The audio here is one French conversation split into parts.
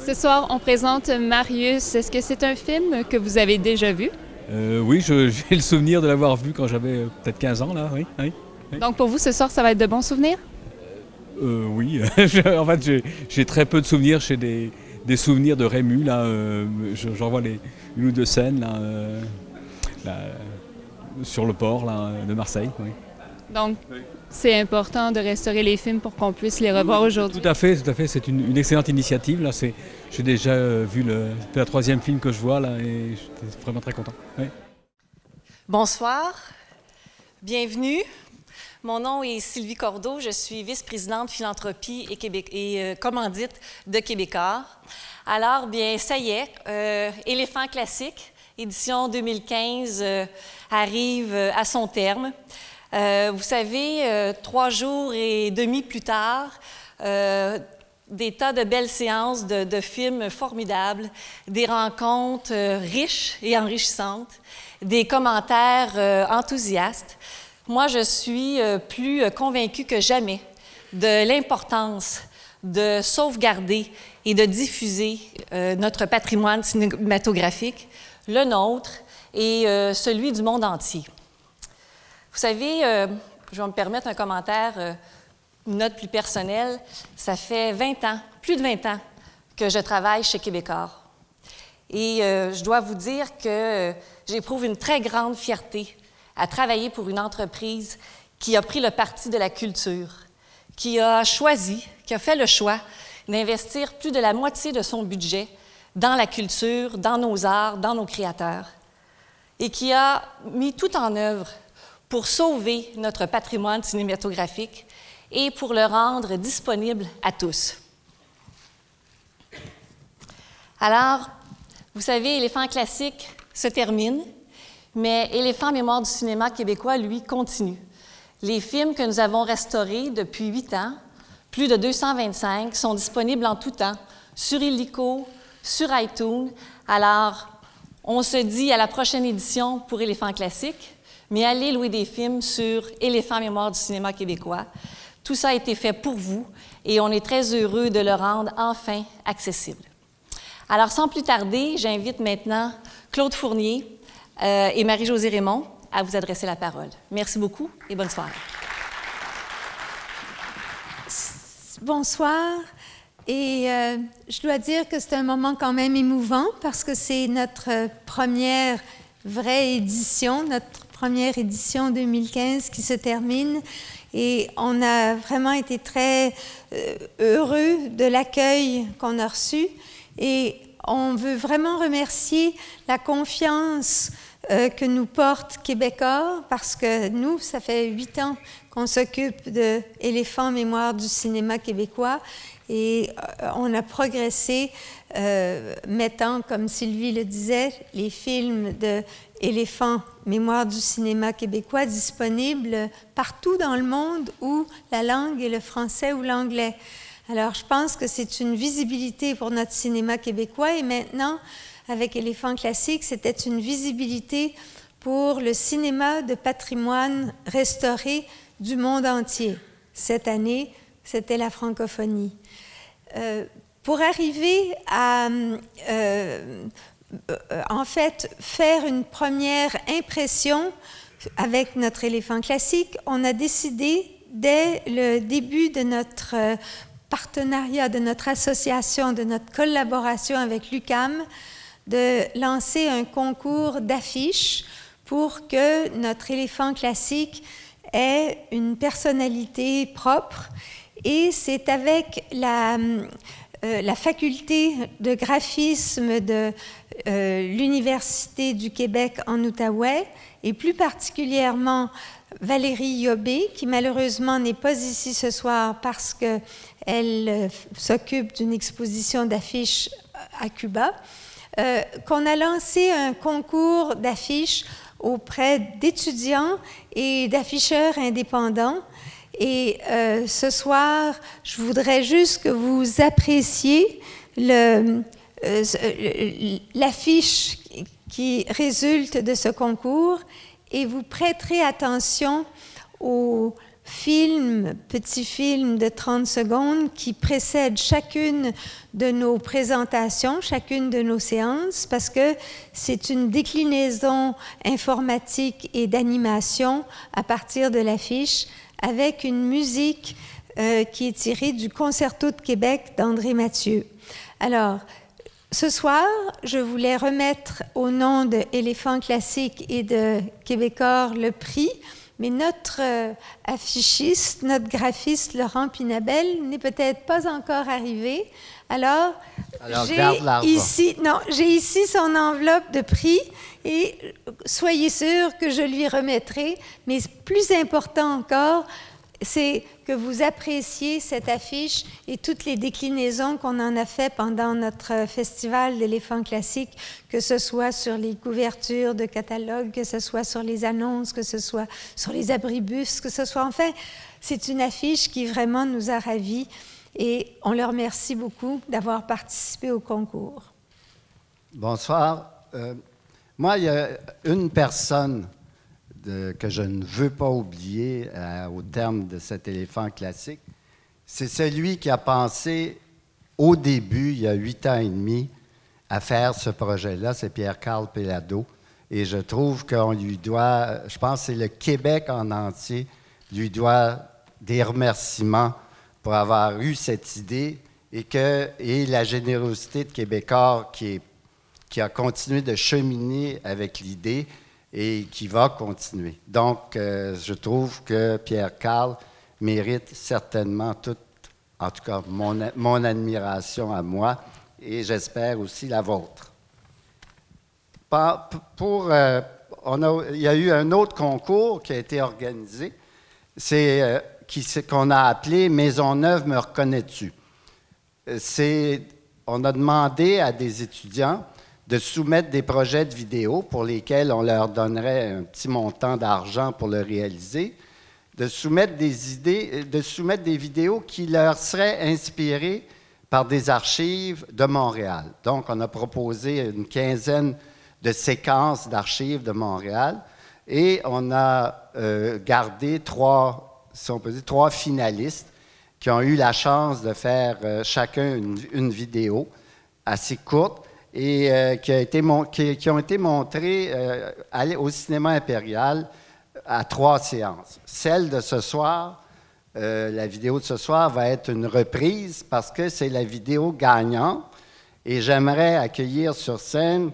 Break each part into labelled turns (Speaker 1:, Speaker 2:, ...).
Speaker 1: Ce soir, on présente Marius. Est-ce que c'est un film que vous avez déjà vu?
Speaker 2: Oui, j'ai le souvenir de l'avoir vu quand j'avais peut-être 15 ans, là, oui. Oui.
Speaker 1: Donc pour vous, ce soir, ça va être de bons souvenirs?
Speaker 2: Oui, en fait, j'ai très peu de souvenirs. J'ai des souvenirs de Rému, là. J'en vois une ou deux scènes, là, sur le port, là, de Marseille, oui.
Speaker 1: Donc, c'est important de restaurer les films pour qu'on puisse les revoir aujourd'hui.
Speaker 2: Tout à fait. C'est une excellente initiative, là. J'ai déjà vu c'est la troisième film que je vois, là, et j'étais vraiment très content. Oui.
Speaker 3: Bonsoir, bienvenue. Mon nom est Sylvie Cordeau, je suis vice-présidente philanthropie et commandite de Québécois. Alors, bien, ça y est, Éléphant classique, édition 2015, arrive à son terme. Vous savez, 3 jours et demi plus tard, des tas de belles séances de films formidables, des rencontres riches et enrichissantes, des commentaires enthousiastes. Moi, je suis plus convaincue que jamais de l'importance de sauvegarder et de diffuser notre patrimoine cinématographique, le nôtre et celui du monde entier. Vous savez, je vais me permettre un commentaire, une note plus personnelle. Ça fait 20 ans, plus de 20 ans, que je travaille chez Québécois. Et je dois vous dire que j'éprouve une très grande fierté à travailler pour une entreprise qui a pris le parti de la culture, qui a fait le choix d'investir plus de la moitié de son budget dans la culture, dans nos arts, dans nos créateurs, et qui a mis tout en œuvre pour sauver notre patrimoine cinématographique et pour le rendre disponible à tous. Alors, vous savez, Éléphant classique se termine, mais Éléphant Mémoire du cinéma québécois, lui, continue. Les films que nous avons restaurés depuis 8 ans, plus de 225, sont disponibles en tout temps, sur Illico, sur iTunes. Alors, on se dit à la prochaine édition pour Éléphant classique, mais allez louer des films sur Éléphant Mémoire du cinéma québécois. Tout ça a été fait pour vous et on est très heureux de le rendre enfin accessible. Alors, sans plus tarder, j'invite maintenant Claude Fournier et Marie-Josée Raymond à vous adresser la parole. Merci beaucoup et bonne soirée.
Speaker 4: Bonsoir. Et je dois dire que c'est un moment quand même émouvant parce que c'est notre première vraie édition, notre première édition 2015 qui se termine. Et on a vraiment été très heureux de l'accueil qu'on a reçu. Et on veut vraiment remercier la confiance que nous porte Québécois, parce que nous, ça fait 8 ans qu'on s'occupe de Éléphant Mémoire du cinéma québécois et on a progressé mettant, comme Sylvie le disait, les films de Éléphant Mémoire du cinéma québécois disponibles partout dans le monde où la langue est le français ou l'anglais. Alors, je pense que c'est une visibilité pour notre cinéma québécois et maintenant, avec Éléphant classique, c'était une visibilité pour le cinéma de patrimoine restauré du monde entier. Cette année, c'était la francophonie. Pour arriver à, en fait, faire une première impression avec notre Éléphant classique, on a décidé, dès le début de notre partenariat, de notre association, de notre collaboration avec l'UQAM, de lancer un concours d'affiches pour que notre Éléphant classique ait une personnalité propre. Et c'est avec la faculté de graphisme de l'Université du Québec en Outaouais, et plus particulièrement Valérie Yobé, qui malheureusement n'est pas ici ce soir parce qu'elle s'occupe d'une exposition d'affiches à Cuba, qu'on a lancé un concours d'affiches auprès d'étudiants et d'afficheurs indépendants. Et ce soir, je voudrais juste que vous appréciez l'affiche qui résulte de ce concours et vous prêterez attention aux petits films de 30 secondes qui précèdent chacune de nos présentations, chacune de nos séances, parce que c'est une déclinaison informatique et d'animation à partir de l'affiche avec une musique qui est tirée du Concerto de Québec d'André Mathieu. Alors, ce soir, je voulais remettre au nom de Éléphant Classique et de Québecor le prix, mais notre affichiste, notre graphiste Laurent Pinabel n'est peut-être pas encore arrivé. Alors j'ai ici son enveloppe de prix et soyez sûr que je lui remettrai. Mais plus important encore, c'est que vous appréciez cette affiche et toutes les déclinaisons qu'on en a fait pendant notre festival d'éléphants classiques, que ce soit sur les couvertures de catalogues, que ce soit sur les annonces, que ce soit sur les abribus, que ce soit... Enfin, c'est une affiche qui vraiment nous a ravis et on leur remercie beaucoup d'avoir participé au concours.
Speaker 5: Bonsoir. Moi, il y a une personne que je ne veux pas oublier au terme de cet éléphant classique. C'est celui qui a pensé au début, il y a 8 ans et demi, à faire ce projet-là, c'est Pierre-Carl Pellado. Et je trouve qu'on lui doit, je pense que c'est le Québec en entier, lui doit des remerciements pour avoir eu cette idée et la générosité de Québécois qui a continué de cheminer avec l'idée et qui va continuer. Donc, je trouve que Pierre-Carl mérite certainement en tout cas, mon admiration à moi et j'espère aussi la vôtre. Il y a eu un autre concours qui a été organisé, qu'on a appelé « Maisonneuve, me reconnais-tu ». On a demandé à des étudiants de soumettre des projets de vidéos pour lesquels on leur donnerait un petit montant d'argent pour le réaliser, de soumettre des vidéos qui leur seraient inspirées par des archives de Montréal. Donc, on a proposé une quinzaine de séquences d'archives de Montréal et on a gardé trois finalistes qui ont eu la chance de faire chacun une vidéo assez courte et qui ont été montrées au cinéma impérial à 3 séances. Celle de ce soir, la vidéo de ce soir va être une reprise parce que c'est la vidéo gagnante et j'aimerais accueillir sur scène,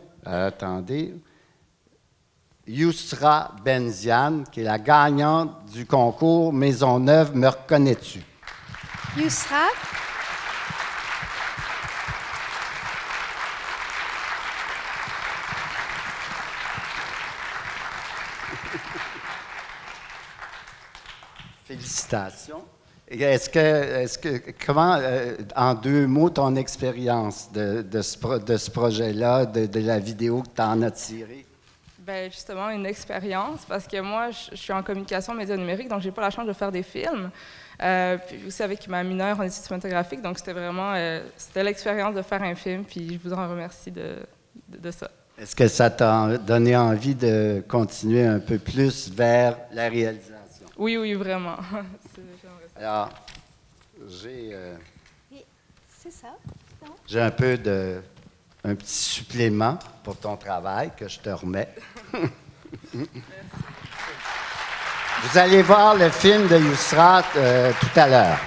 Speaker 5: Yousra Benziane, qui est la gagnante du concours Maisonneuve, me reconnais-tu?
Speaker 4: Yousra.
Speaker 5: Félicitations. Comment, en 2 mots, ton expérience de ce projet-là, de la vidéo que tu en as tirée?
Speaker 6: Bien, justement, une expérience, parce que moi, je suis en communication médias numériques, donc je n'ai pas la chance de faire des films. Puis aussi avec ma mineure en études cinématographiques, donc c'était vraiment c'était l'expérience de faire un film, puis je vous en remercie de ça.
Speaker 5: Est-ce que ça t'a donné envie de continuer un peu plus vers la réalisation?
Speaker 6: Oui, oui, vraiment.
Speaker 5: Alors, j'ai un petit supplément pour ton travail que je te remets. Vous allez voir le film de Yousra tout à l'heure.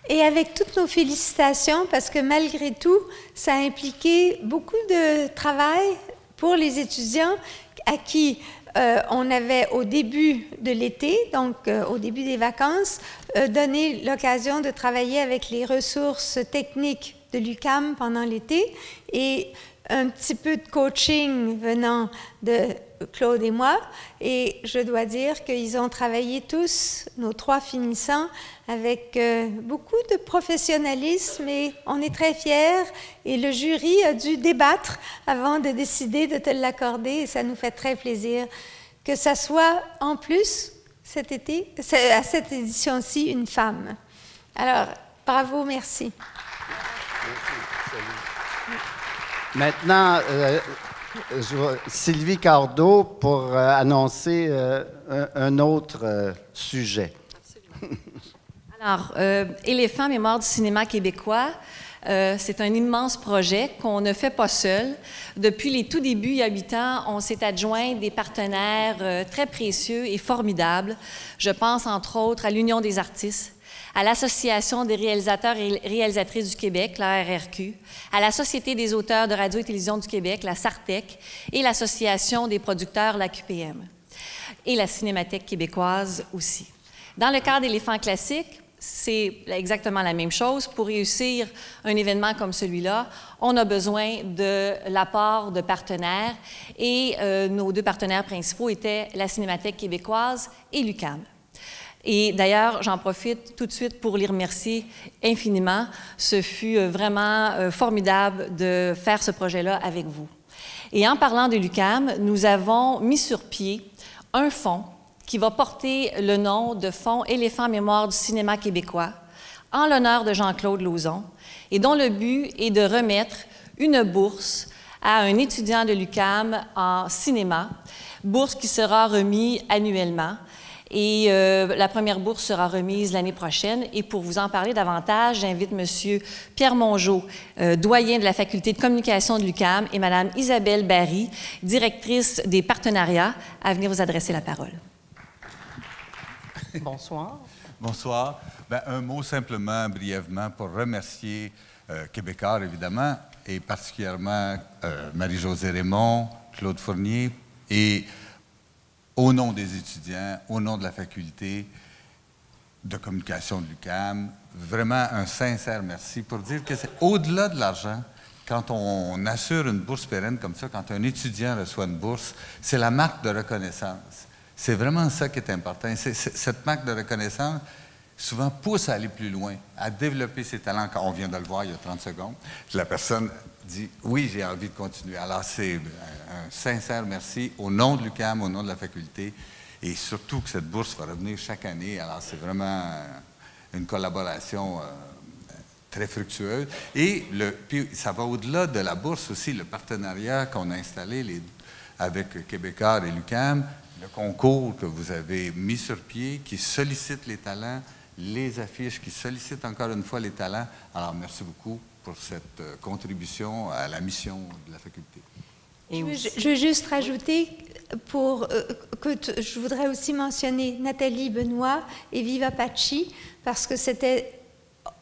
Speaker 4: Et avec toutes nos félicitations, parce que malgré tout, ça a impliqué beaucoup de travail pour les étudiants à qui on avait au début de l'été, donc au début des vacances, donné l'occasion de travailler avec les ressources techniques de l'UQAM pendant l'été et un petit peu de coaching venant de Claude et moi. Et je dois dire qu'ils ont travaillé tous, nos 3 finissants, avec beaucoup de professionnalisme et on est très fiers. Et le jury a dû débattre avant de décider de te l'accorder et ça nous fait très plaisir que ça soit en plus cet été, à cette édition-ci, une femme. Alors, bravo, merci.
Speaker 5: Maintenant, Sylvie Cordeau pour annoncer un autre sujet.
Speaker 3: Absolument. Alors, Éléphant, Mémoire du cinéma québécois, c'est un immense projet qu'on ne fait pas seul. Depuis les tout débuts, il y a 8 ans, on s'est adjoint des partenaires très précieux et formidables. Je pense entre autres à l'Union des artistes, à l'Association des réalisateurs et réalisatrices du Québec, la RRQ, à la Société des auteurs de radio et télévision du Québec, la SARTEC, et l'Association des producteurs, la QPM, et la Cinémathèque québécoise aussi. Dans le cadre d'Éléphant classique, c'est exactement la même chose. Pour réussir un événement comme celui-là, on a besoin de l'apport de partenaires, et nos 2 partenaires principaux étaient la Cinémathèque québécoise et l'UQAM. Et d'ailleurs, j'en profite tout de suite pour les remercier infiniment. Ce fut vraiment formidable de faire ce projet-là avec vous. Et en parlant de l'UQAM, nous avons mis sur pied un fonds qui va porter le nom de Fonds Éléphant Mémoire du cinéma québécois, en l'honneur de Jean-Claude Lauzon, et dont le but est de remettre une bourse à un étudiant de l'UQAM en cinéma, bourse qui sera remise annuellement. Et la première bourse sera remise l'année prochaine. Et pour vous en parler davantage, j'invite M. Pierre Mongeau, doyen de la Faculté de communication de l'UQAM, et Mme Isabelle Barry, directrice des partenariats, à venir vous adresser la parole.
Speaker 7: Bonsoir.
Speaker 8: Bonsoir. Bien, un mot simplement, brièvement, pour remercier Québécois, évidemment, et particulièrement Marie-Josée Raymond, Claude Fournier, et au nom des étudiants, au nom de la faculté de communication de l'UQAM, vraiment un sincère merci pour dire que c'est au-delà de l'argent. Quand on assure une bourse pérenne comme ça, quand un étudiant reçoit une bourse, c'est la marque de reconnaissance. C'est vraiment ça qui est important. Cette marque de reconnaissance, souvent, pousse à aller plus loin, à développer ses talents. Quand on vient de le voir il y a 30 secondes, la personne dit « Oui, j'ai envie de continuer ». Alors, c'est un sincère merci au nom de l'UQAM, au nom de la faculté, et surtout que cette bourse va revenir chaque année. Alors, c'est vraiment une collaboration très fructueuse. Et puis, ça va au-delà de la bourse aussi, le partenariat qu'on a installé avec Québécois et l'UQAM, le concours que vous avez mis sur pied, qui sollicite les talents, les affiches, qui sollicitent encore une fois les talents. Alors, merci beaucoup pour cette contribution à la mission de la faculté.
Speaker 4: Je veux juste rajouter, je voudrais aussi mentionner Nathalie Benoît et Viva Paci, parce que c'était,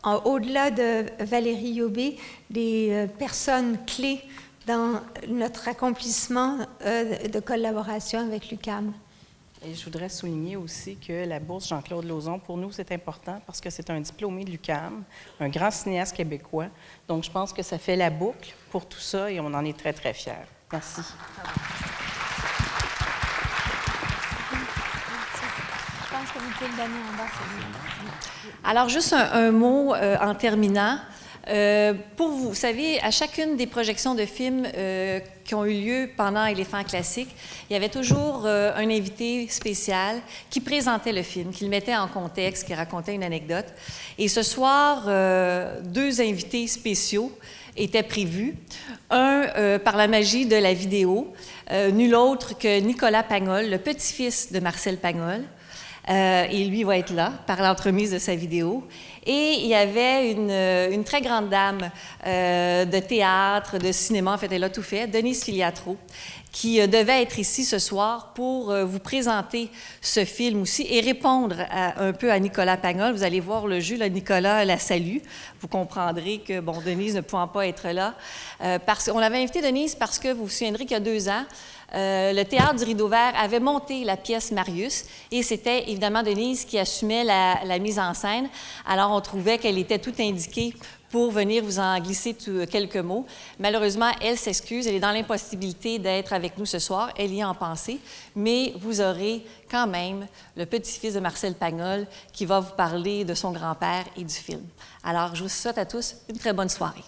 Speaker 4: au-delà de Valérie Yobé, des personnes clés dans notre accomplissement de collaboration avec l'UQAM.
Speaker 7: Et je voudrais souligner aussi que la bourse Jean-Claude Lauzon, pour nous, c'est important parce que c'est un diplômé de l'UQAM, un grand cinéaste québécois. Donc, je pense que ça fait la boucle pour tout ça et on en est très, très fiers. Merci.
Speaker 4: Je pense que vous pouvez le donner en bas.
Speaker 3: Alors, juste un mot en terminant. Pour vous savez, à chacune des projections de films qui ont eu lieu pendant Éléphant classique, il y avait toujours un invité spécial qui présentait le film, qui le mettait en contexte, qui racontait une anecdote. Et ce soir, 2 invités spéciaux étaient prévus. Un, par la magie de la vidéo, nul autre que Nicolas Pagnol, le petit-fils de Marcel Pagnol. Et lui va être là, par l'entremise de sa vidéo. Et il y avait une très grande dame de théâtre, de cinéma, en fait, elle a tout fait, Denise Filiatro, qui devait être ici ce soir pour vous présenter ce film aussi et répondre un peu à Nicolas Pagnol. Vous allez voir le jeu, là, Nicolas la salue. Vous comprendrez que, bon, Denise ne pouvant pas être là. On l'avait invité, Denise, parce que vous vous souviendrez qu'il y a 2 ans, le Théâtre du Rideau Vert avait monté la pièce Marius et c'était évidemment Denise qui assumait la mise en scène. Alors, on trouvait qu'elle était tout indiquée pour venir vous en glisser quelques mots. Malheureusement, elle s'excuse, elle est dans l'impossibilité d'être avec nous ce soir, elle y est en pensée, mais vous aurez quand même le petit-fils de Marcel Pagnol qui va vous parler de son grand-père et du film. Alors, je vous souhaite à tous une très bonne soirée.